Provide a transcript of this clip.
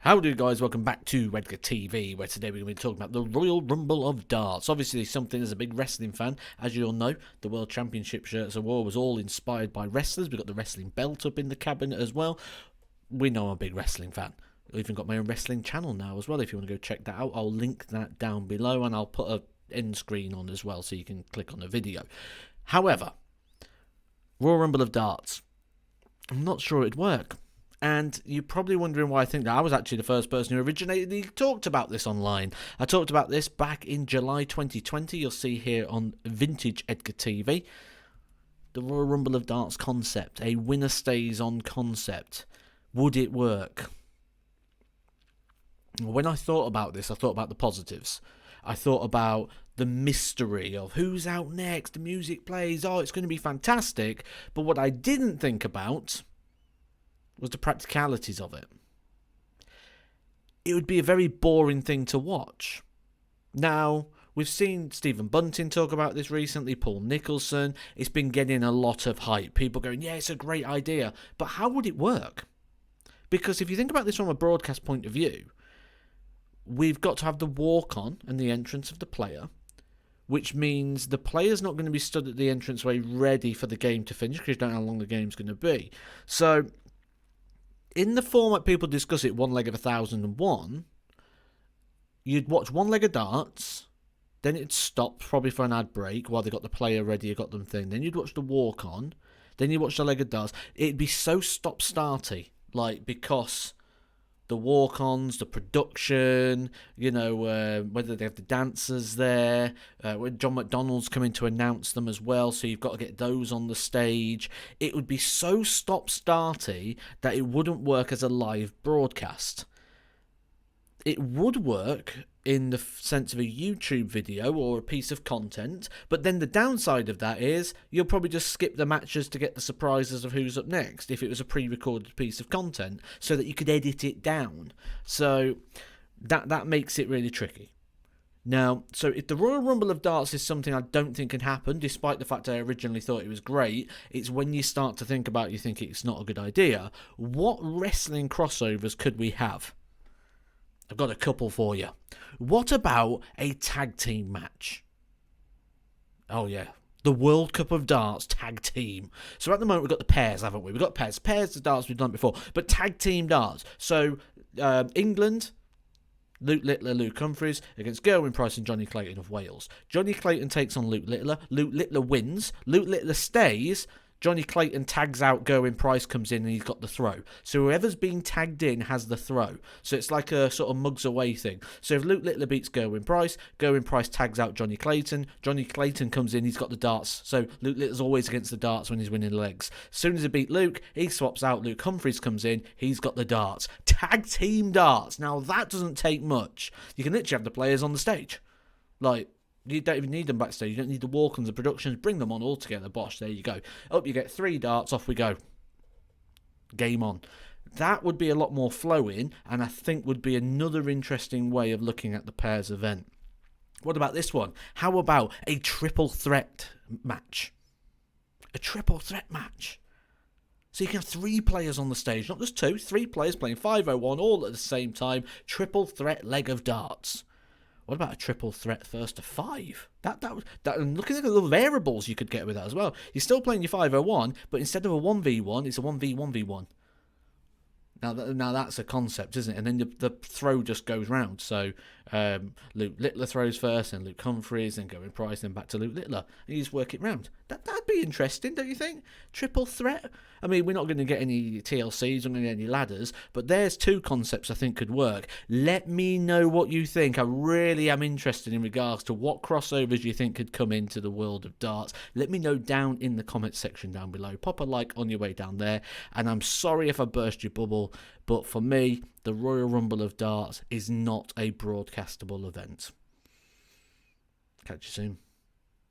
Howdy guys, welcome back to Edgar TV, where today we're going to be talking about the Royal Rumble of Darts. Obviously something as a big wrestling fan, as you all know, the World Championship shirts of war was all inspired by wrestlers. We've got the wrestling belt up in the cabinet as well. We know I'm a big wrestling fan. I've even got my own wrestling channel now as well. If you want to go check that out, I'll link that down below and I'll put a end screen on as well so you can click on the video. However, Royal Rumble of Darts, I'm not sure it'd work. And you're probably wondering why I think that. I was actually the first person who originally talked about this online. I talked about this back in July 2020. You'll see here on Vintage Edgar TV. The Royal Rumble of Darts concept. A winner stays on concept. Would it work? When I thought about this, I thought about the positives. I thought about the mystery of who's out next. The music plays. Oh, it's going to be fantastic. But what I didn't think about was the practicalities of it. It would be a very boring thing to watch. Now, we've seen Stephen Bunting talk about this recently, Paul Nicholson. It's been getting a lot of hype. People going, yeah, it's a great idea. But how would it work? Because if you think about this from a broadcast point of view, we've got to have the walk-on and the entrance of the player, which means the player's not going to be stood at the entranceway ready for the game to finish because you don't know how long the game's going to be. So in the format people discuss it, one leg of 1001, you'd watch one leg of darts, then it'd stop probably for an ad break while they got the player ready, you got them thing. Then you'd watch the walk on, then you'd watch the leg of darts. It'd be so stop-starty, because the walk-ons, the production, whether they have the dancers there, when John McDonnell's coming to announce them as well, so you've got to get those on the stage. It would be so stop-starty that it wouldn't work as a live broadcast. It would work in the sense of a YouTube video or a piece of content, but then the downside of that is you'll probably just skip the matches to get the surprises of who's up next if it was a pre-recorded piece of content, so that you could edit it down. So that makes it really tricky. Now, so if the Royal Rumble of Darts is something I don't think can happen, despite the fact I originally thought it was great, it's when you start to think about it, you think it's not a good idea. What wrestling crossovers could we have? I've got a couple for you. What about a tag team match? Oh, yeah. The World Cup of Darts tag team. So at the moment, we've got the pairs, haven't we? We've got pairs. Pairs of darts we've done before. But tag team darts. So England, Luke Littler, Luke Humphries against Gerwyn Price and Johnny Clayton of Wales. Johnny Clayton takes on Luke Littler. Luke Littler wins. Luke Littler stays. Johnny Clayton tags out, Gerwyn Price comes in and he's got the throw. So whoever's being tagged in has the throw. So it's like a sort of mugs away thing. So if Luke Littler beats Gerwyn Price tags out Johnny Clayton comes in, he's got the darts. So Luke Littler's always against the darts when he's winning legs. As soon as he beat Luke, he swaps out, Luke Humphries comes in, he's got the darts. Tag team darts. Now that doesn't take much. You can literally have the players on the stage. You don't even need them backstage. You don't need the walk-ons, the productions. Bring them on all together. Bosh, there you go. Up you get 3 darts, off we go. Game on. That would be a lot more flowing, and I think would be another interesting way of looking at the pairs event. What about this one? How about a triple threat match? A triple threat match. So you can have 3 players on the stage, not just 2, 3 players playing 501 all at the same time. Triple threat leg of darts. What about a triple threat first to 5? And looking at the little variables you could get with that as well. You're still playing your 501, but instead of a 1v1, it's a 1v1v1. Now that's a concept, isn't it? And then the throw just goes round. So Luke Littler throws first, and Luke Humphries, then Gerwyn Price, then back to Luke Littler. And you just work it round. That'd be interesting, don't you think? Triple threat? I mean, we're not going to get any TLCs, we're not going to get any ladders, but there's 2 concepts I think could work. Let me know what you think. I really am interested in regards to what crossovers you think could come into the world of darts. Let me know down in the comments section down below. Pop a like on your way down there. And I'm sorry if I burst your bubble, but for me, the Royal Rumble of Darts is not a broadcastable event. Catch you soon.